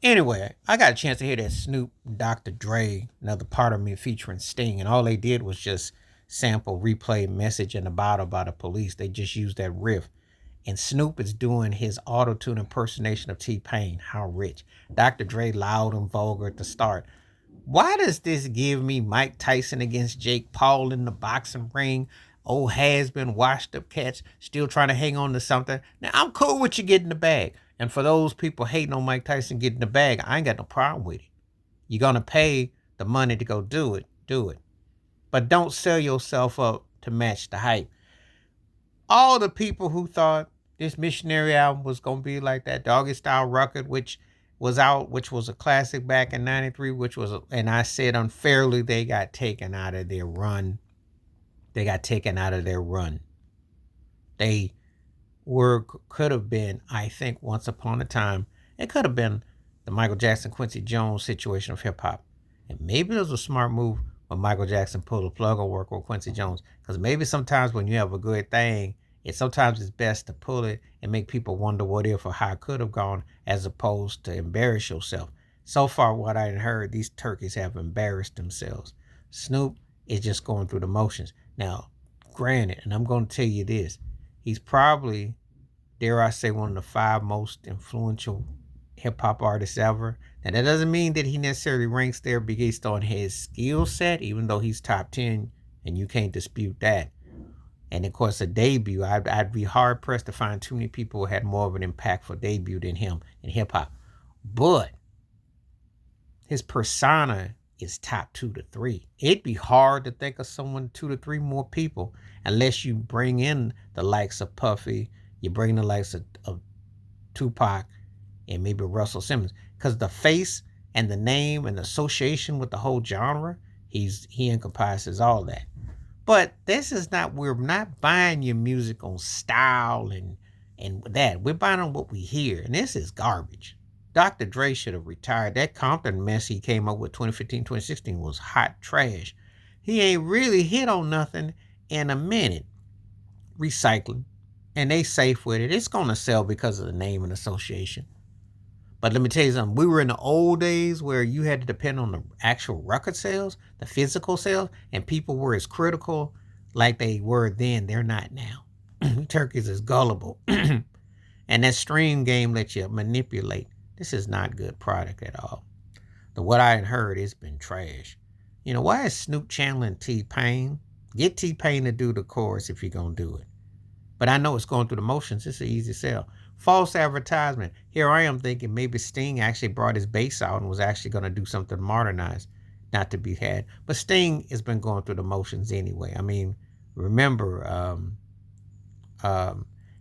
Anyway, I got a chance to hear that Snoop, Dr. Dre, another part of me featuring Sting, and all they did was just sample, replay Message in the Bottle by the Police. They just used that riff. And Snoop is doing his auto-tune impersonation of T-Pain. How rich. Dr. Dre loud and vulgar at the start. Why does this give me Mike Tyson against Jake Paul in the boxing ring? Old has been washed up cats still trying to hang on to something. Now I'm cool with you getting the bag. And for those people hating on Mike Tyson getting the bag, I ain't got no problem with it. You're gonna pay the money to go do it, do it. But don't sell yourself up to match the hype. All the people who thought this missionary album was gonna be like that Doggy Style record, which was out, which was a classic back in '93, and I said unfairly they got taken out of their run. They got taken out of their run. They could have been, I think, once upon a time, it could have been the Michael Jackson Quincy Jones situation of hip hop. And maybe it was a smart move when Michael Jackson pulled the plug on work with Quincy Jones. Because maybe sometimes when you have a good thing, sometimes it's best to pull it and make people wonder what if or how it could have gone, as opposed to embarrass yourself. So far, what I heard, these turkeys have embarrassed themselves. Snoop is just going through the motions. Now, granted, and I'm going to tell you this, he's probably, dare I say, one of the 5 most influential hip hop artists ever. Now, that doesn't mean that he necessarily ranks there based on his skill set, even though he's top 10, and you can't dispute that. And of course, a debut, I'd be hard pressed to find too many people who had more of an impactful debut than him in hip hop. But his persona is top 2 to 3. It'd be hard to think of someone 2 to 3 more people unless you bring in the likes of Puffy, you bring the likes of Tupac, and maybe Russell Simmons. Because the face and the name and the association with the whole genre, he encompasses all that. But this is not, we're not buying your music on style and that. We're buying on what we hear. And this is garbage. Dr. Dre should have retired. That Compton mess he came up with 2015, 2016 was hot trash. He ain't really hit on nothing in a minute. Recycling. And they safe with it. It's going to sell because of the name and association. But let me tell you something. We were in the old days where you had to depend on the actual record sales, the physical sales, and people were as critical like they were then. They're not now. Turkeys is gullible. And that stream game lets you manipulate. This is not good product at all. What I heard, it's been trash. Why is Snoop channeling T-Pain? Get T-Pain to do the chorus if you're going to do it. But I know it's going through the motions. It's an easy sell. False advertisement. Here I am thinking maybe Sting actually brought his bass out and was actually going to do something modernized, not to be had. But Sting has been going through the motions anyway. I mean, remember,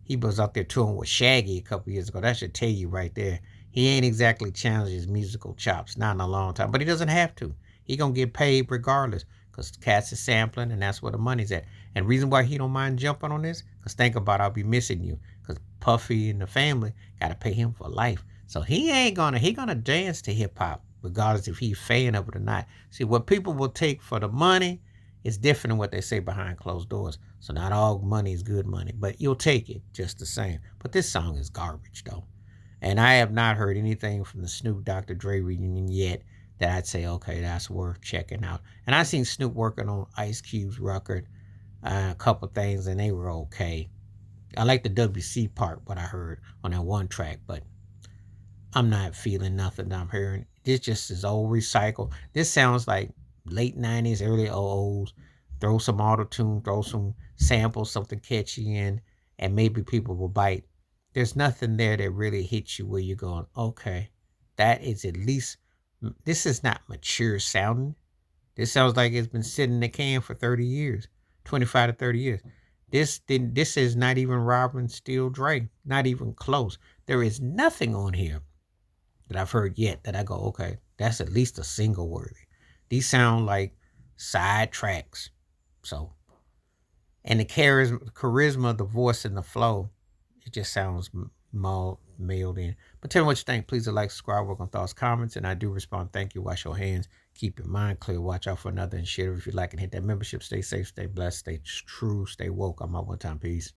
he was out there touring with Shaggy a couple years ago. That should tell you right there. He ain't exactly challenged his musical chops, not in a long time. But he doesn't have to. He going to get paid regardless because cats is sampling and that's where the money's at. And reason why he don't mind jumping on this, because think about it, I'll be missing you. Because Puffy and the family got to pay him for life. So he gonna dance to hip hop, regardless if he's a fan of it or not. See, what people will take for the money is different than what they say behind closed doors. So not all money is good money, but you'll take it just the same. But this song is garbage though. And I have not heard anything from the Snoop Dr. Dre reunion yet that I'd say, okay, that's worth checking out. And I seen Snoop working on Ice Cube's record, a couple things, and they were okay. I like the WC part, what I heard on that one track, but I'm not feeling nothing I'm hearing. This just is old recycle. This sounds like late 90s, early 00s. Throw some auto-tune, throw some samples, something catchy in, and maybe people will bite. There's nothing there that really hits you where you're going, okay, that is at least, this is not mature sounding. This sounds like it's been sitting in the can for 30 years, 25 to 30 years. This is not even Robin Steele Dre, not even close. There is nothing on here that I've heard yet that I go, okay, that's at least a single worthy. These sound like side tracks. So, and the charisma, the voice, and the flow, it just sounds mailed in. But tell me what you think. Please like, subscribe, work on thoughts, comments, and I do respond. Thank you. Wash your hands. Keep your mind clear. Watch out for another and share if you like, and hit that membership. Stay safe, stay blessed, stay true, stay woke. I'm out one time. Peace.